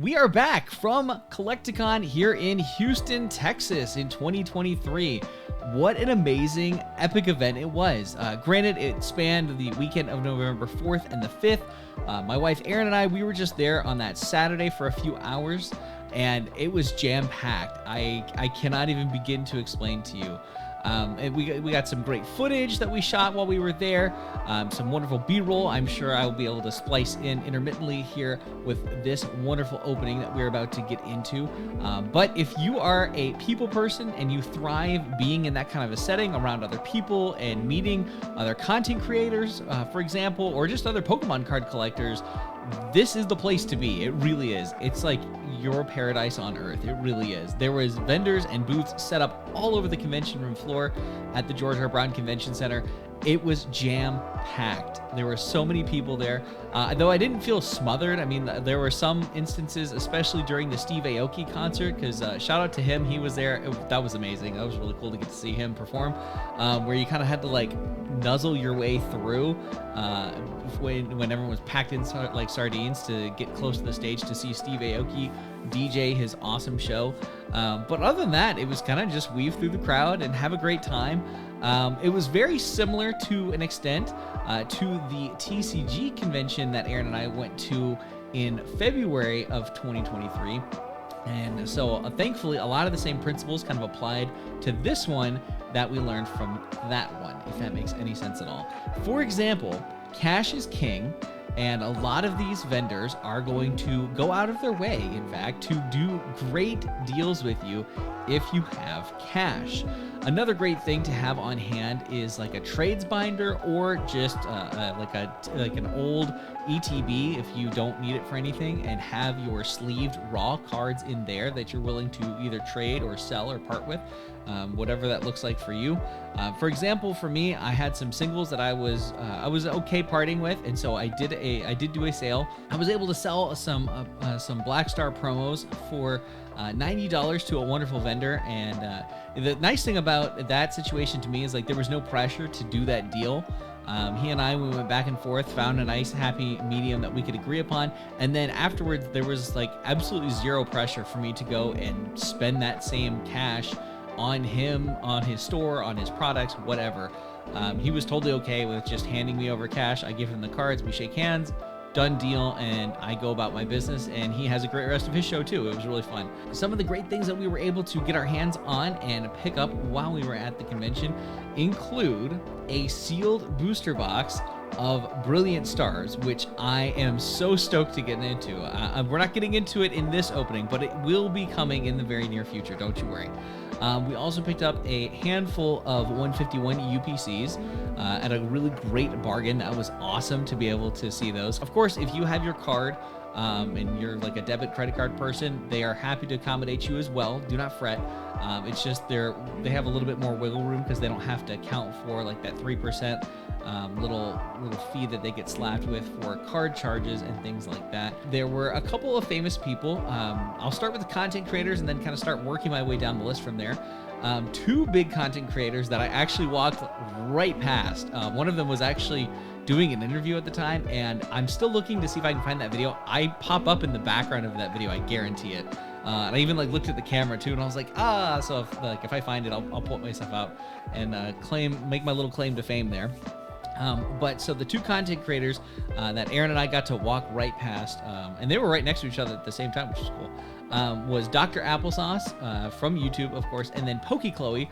We are back from Collecticon here in Houston, Texas in 2023. What an amazing, epic event it was. Granted, it spanned the weekend of November 4th and the 5th. My wife Erin and I, we were just there on that Saturday for a few hours, and it was jam-packed. I cannot even begin to explain to you. And we got some great footage that we shot while we were there, some wonderful B-roll. I'm sure I will be able to splice in intermittently here with this wonderful opening that we're about to get into. But if you are a people person and you thrive being in that kind of a setting around other people and meeting other content creators, for example, or just other Pokemon card collectors, this is the place to be. It really is. It's like your paradise on earth. It really is. There was vendors and booths set up all over the convention room floor at the George R. Brown Convention Center. It was jam-packed. There were so many people there. Though I didn't feel smothered. I mean, there were some instances, especially during the Steve Aoki concert, because shout out to him. He was there. That was amazing. That was really cool to get to see him perform, where you kind of had to like nuzzle your way through when everyone was packed in like sardines to get close to the stage to see Steve Aoki DJ his awesome show. But other than that, it was kind of just weave through the crowd and have a great time. It was very similar to an extent to the TCG convention that Aaron and I went to in February of 2023. And so thankfully, a lot of the same principles kind of applied to this one that we learned from that one, if that makes any sense at all. For example, cash is king. And a lot of these vendors are going to go out of their way, in fact, to do great deals with you if you have cash. Another great thing to have on hand is like a trades binder or just like an old ETB if you don't need it for anything, and have your sleeved raw cards in there that you're willing to either trade or sell or part with, whatever that looks like for you. For example, for me, I had some singles that I was okay parting with, and so I did do a sale. I was able to sell some Black Star promos for $90 to a wonderful vendor, and the nice thing about that situation to me is like there was no pressure to do that deal. He and I, we went back and forth, found a nice happy medium that we could agree upon, and then afterwards there was like absolutely zero pressure for me to go and spend that same cash on him, on his store, on his products, whatever. He was totally okay with just handing me over cash. I give him the cards, we shake hands, done deal, and I go about my business, and he has a great rest of his show too. It was really fun. Some of the great things that we were able to get our hands on and pick up while we were at the convention include a sealed booster box of Brilliant Stars, which I am so stoked to get into. We're not getting into it in this opening, but it will be coming in the very near future, don't you worry. We also picked up a handful of 151 UPCs at a really great bargain. That was awesome to be able to see those. Of course, if you have your card and you're like a debit credit card person, they are happy to accommodate you as well. Do not fret. It's just they have a little bit more wiggle room because they don't have to account for like that 3% little fee that they get slapped with for card charges and things like that. There were a couple of famous people. I'll start with the content creators and then kind of start working my way down the list from there. Two big content creators that I actually walked right past. One of them was actually doing an interview at the time, and I'm still looking to see if I can find that video. I pop up in the background of that video, I guarantee it. And I even like looked at the camera too, and I was like, so if I find it, I'll pull myself out and make my little claim to fame there. But so the two content creators that Aaron and I got to walk right past, and they were right next to each other at the same time, which is cool, was Dr. Applesauce from YouTube, of course, and then Pokey Chloe,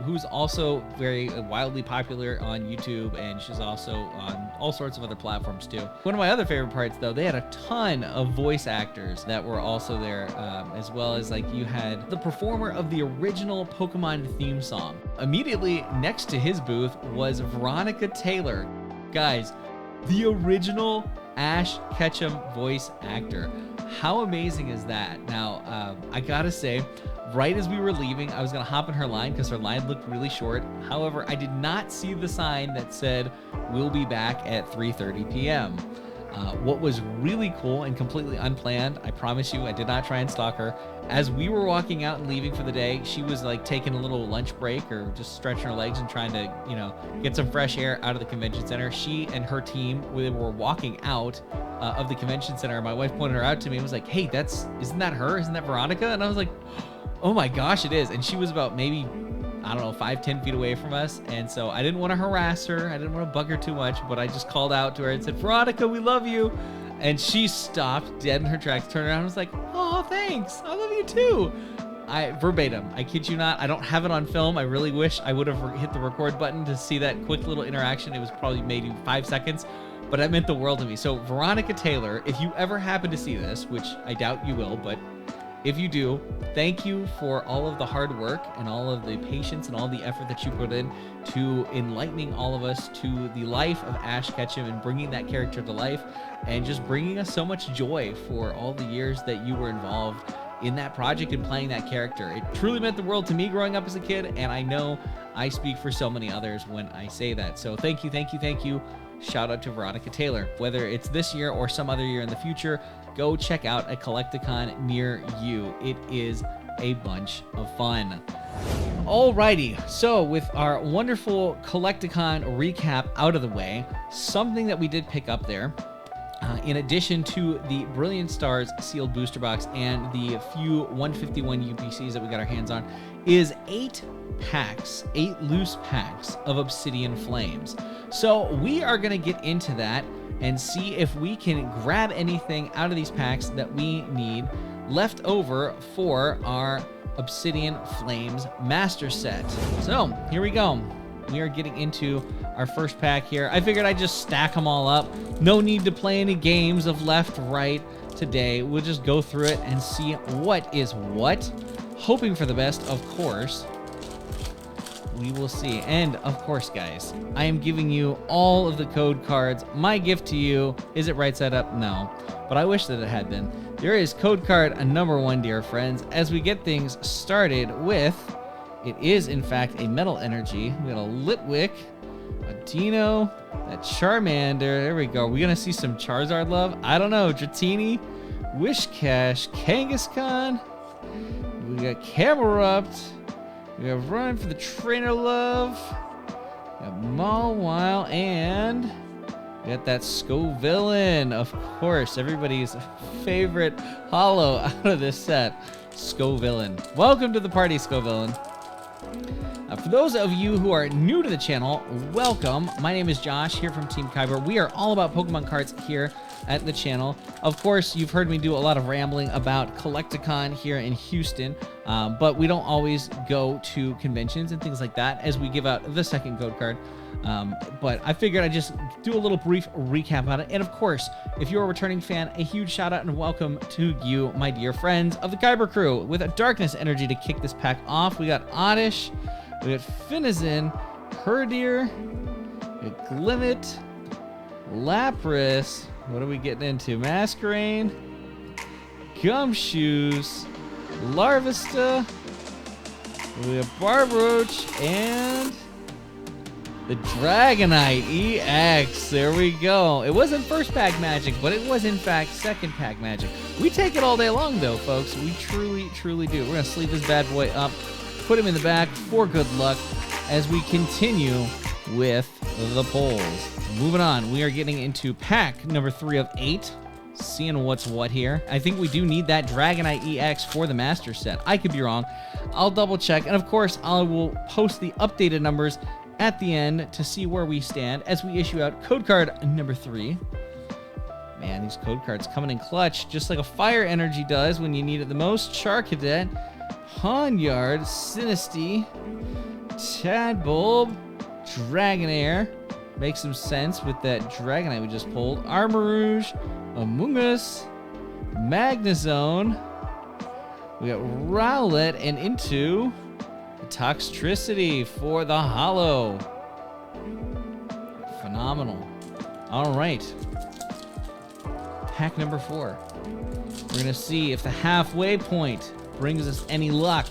who's also very wildly popular on YouTube, and she's also on all sorts of other platforms too. One of my other favorite parts, though, they had a ton of voice actors that were also there, as well as like you had the performer of the original Pokemon theme song. Immediately next to his booth was Veronica Taylor. Guys, the original Ash Ketchum voice actor. How amazing is that? Now, I gotta say, right as we were leaving, I was gonna hop in her line because her line looked really short. However, I did not see the sign that said, "We'll be back at 3:30 p.m." What was really cool and completely unplanned, I promise you, I did not try and stalk her. As we were walking out and leaving for the day, she was like taking a little lunch break or just stretching her legs and trying to, you know, get some fresh air out of the convention center. She and her team, we were walking out of the convention center. My wife pointed her out to me and was like, hey, isn't that her? Isn't that Veronica? And I was like, oh my gosh, it is. And she was about maybe, I don't know, 5-10 feet away from us. And so I didn't want to harass her. I didn't want to bug her too much, but I just called out to her and said, Veronica, we love you. And she stopped dead in her tracks, turned around and was like, oh, thanks. I love you too. Verbatim, I kid you not. I don't have it on film. I really wish I would have hit the record button to see that quick little interaction. It was probably maybe 5 seconds, but it meant the world to me. So Veronica Taylor, if you ever happen to see this, which I doubt you will, but if you do, thank you for all of the hard work and all of the patience and all the effort that you put in to enlightening all of us to the life of Ash Ketchum and bringing that character to life and just bringing us so much joy for all the years that you were involved in that project and playing that character. It truly meant the world to me growing up as a kid, and I know I speak for so many others when I say that. So thank you, thank you, thank you. Shout out to Veronica Taylor. Whether it's this year or some other year in the future, go check out a Collecticon near you. It is a bunch of fun. Alrighty, so with our wonderful Collecticon recap out of the way, something that we did pick up there, in addition to the Brilliant Stars sealed booster box and the few 151 UPCs that we got our hands on, is 8 loose packs of Obsidian Flames. So we are going to get into that and see if we can grab anything out of these packs that we need left over for our Obsidian Flames Master Set. So here we go. We are getting into our first pack here. I figured I'd just stack them all up. No need to play any games of left, right today. We'll just go through it and see what is what. Hoping for the best, of course. We will see. And of course, guys, I am giving you all of the code cards. My gift to you, is it right side up? No, but I wish that it had been. There is code card number 1, dear friends, as we get things started with, it is in fact a metal energy. We got a Litwick, a Dino, that Charmander. There we go. We're gonna see some Charizard love. I don't know. Dratini, Wishcash, Kangaskhan. We got Camerupt. We got Run for the Trainer Love. We got Mawile, and we got that Scovillain, of course, everybody's favorite holo out of this set, Scovillain. Welcome to the party, Scovillain. For those of you who are new to the channel, welcome. My name is Josh here from Team Kyber. We are all about Pokemon cards here at the channel. Of course, you've heard me do a lot of rambling about Collecticon here in Houston, but we don't always go to conventions and things like that as we give out the second code card. But I figured I'd just do a little brief recap on it. And of course, if you're a returning fan, a huge shout out and welcome to you, my dear friends of the Kyber crew. With a Darkness energy to kick this pack off, we got Oddish, we got Finizen, Herdier, we got Glimmet, Lapras. What are we getting into? Masquerain, Gumshoes, Larvesta, we have Barboach, and the Dragonite EX. There we go. It wasn't first pack magic, but it was in fact second pack magic. We take it all day long though, folks. We truly, truly do. We're gonna sleeve this bad boy up, put him in the back for good luck as we continue with the polls. Moving on, we are getting into pack number 3 of 8. Seeing what's what here. I think we do need that Dragonite EX for the Master Set. I could be wrong. I'll double check. And of course, I will post the updated numbers at the end to see where we stand as we issue out code card number 3. Man, these code cards coming in clutch, just like a Fire Energy does when you need it the most. Charcadet, Pawniard, Sinistea, Tadbulb, Dragonair. Makes some sense with that Dragonite we just pulled. Armarouge, Amoonguss, Magnezone. We got Rowlet, and into Toxtricity for the holo. Phenomenal. All right. Pack number 4. We're going to see if the halfway point brings us any luck,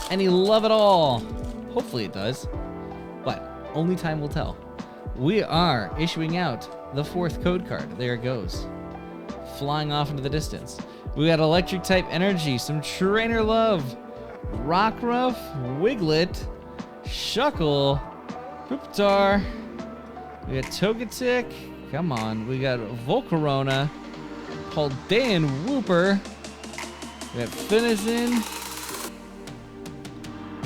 any love at all. Hopefully it does, but only time will tell. We are issuing out the 4th code card. There it goes. Flying off into the distance. We got electric type energy, some trainer love, Rockruff, Wiglet, Shuckle, Pupitar. We got Togetic. Come on. We got Volcarona, Paldean Wooper. We got Finizen.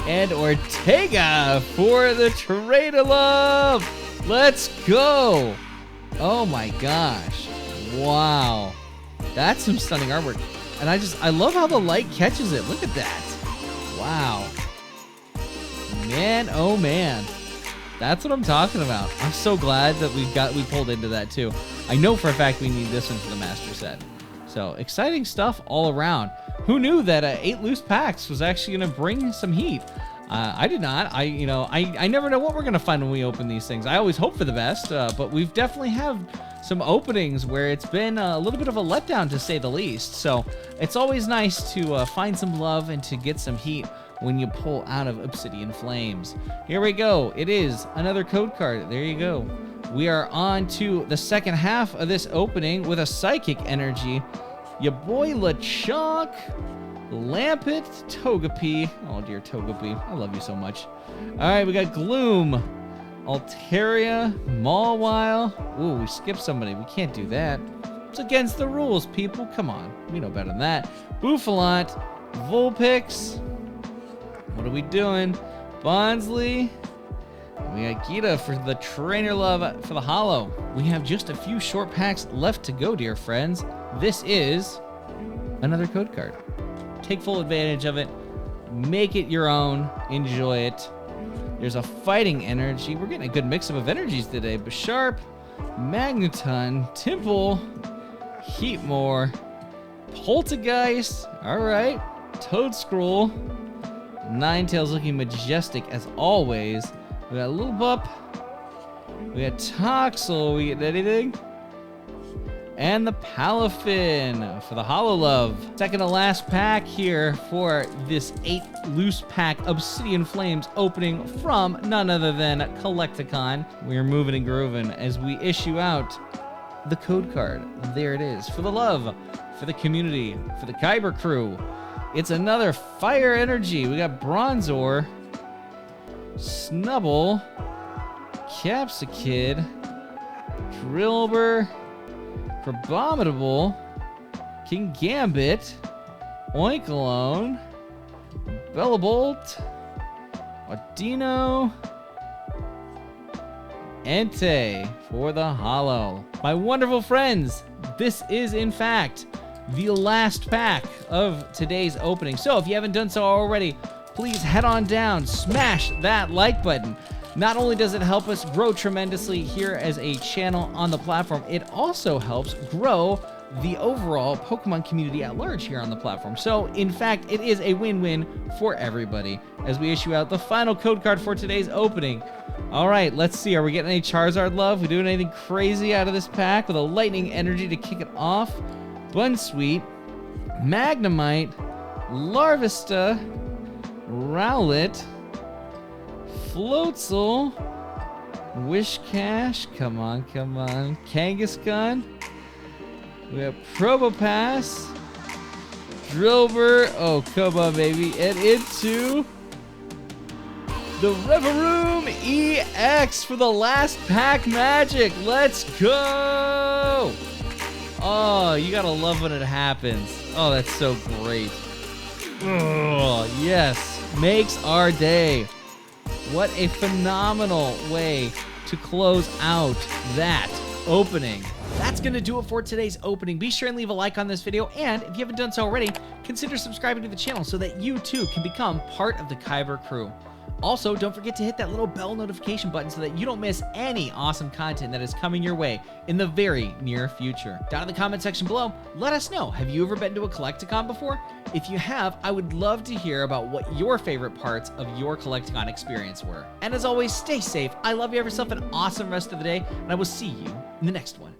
And Ortega for the Trainer Love. Let's go. Oh my gosh. Wow. That's some stunning artwork. And I love how the light catches it. Look at that. Wow. Man, oh man. That's what I'm talking about. I'm so glad that we pulled into that too. I know for a fact we need this one for the master set. So exciting stuff all around. Who knew that 8 loose packs was actually going to bring some heat? I did not. I never know what we're going to find when we open these things. I always hope for the best, but we've definitely have some openings where it's been a little bit of a letdown, to say the least. So it's always nice to find some love and to get some heat when you pull out of Obsidian Flames. Here we go. It is another code card. There you go. We are on to the second half of this opening with a Psychic Energy. Your boy LeChonk, Lampet, Togepi. Oh dear, Togepi. I love you so much. All right, we got Gloom, Altaria, Mawile. Ooh, we skipped somebody. We can't do that. It's against the rules, people. Come on. We know better than that. Bouffalant, Vulpix. What are we doing? Bonsly. We got Gita for the Trainer Love for the Holo. We have just a few short packs left to go, dear friends. This is another code card. Take full advantage of it. Make it your own. Enjoy it. There's a Fighting Energy. We're getting a good mix of energies today. Bisharp, Magneton, Timple, Heatmore, Poltergeist. All right. Toedscroll. Ninetales looking majestic as always. We got Lillipup. We got Toxel. We get anything? And the Palafin for the Holo Love. Second to last pack here for this 8 loose pack Obsidian Flames opening from none other than Collecticon. We are moving and grooving as we issue out the code card. There it is. For the love, for the community, for the Kyber crew. It's another Fire Energy. We got Bronzor, Snubble, Capsakid, Drillbur, Abominable, King Gambit, Oinkalone, Bellabolt, Wadino, Entei for the Holo. My wonderful friends, this is in fact the last pack of today's opening. So if you haven't done so already, please head on down, smash that like button. Not only does it help us grow tremendously here as a channel on the platform, it also helps grow the overall Pokemon community at large here on the platform. So, in fact, it is a win-win for everybody as we issue out the final code card for today's opening. All right, let's see. Are we getting any Charizard love? We doing anything crazy out of this pack with a Lightning Energy to kick it off? Bunsweet, Magnemite, Larvesta, Rowlet, Floatzel, Wishcash, come on, Kangaskhan, we have Probopass, Drillbur, oh, come on, baby, and into the Reveroom EX for the last pack magic. Let's go! Oh, you gotta love when it happens. Oh, that's so great. Oh, yes, makes our day. What a phenomenal way to close out that opening. That's going to do it for today's opening. Be sure and leave a like on this video, and if you haven't done so already, consider subscribing to the channel so that you too can become part of the Kyber crew. Also, don't forget to hit that little bell notification button so that you don't miss any awesome content that is coming your way in the very near future. Down in the comment section below, let us know, have you ever been to a Collecticon before? If you have, I would love to hear about what your favorite parts of your Collecticon experience were. And as always, stay safe. I love you. Have yourself an awesome rest of the day, and I will see you in the next one.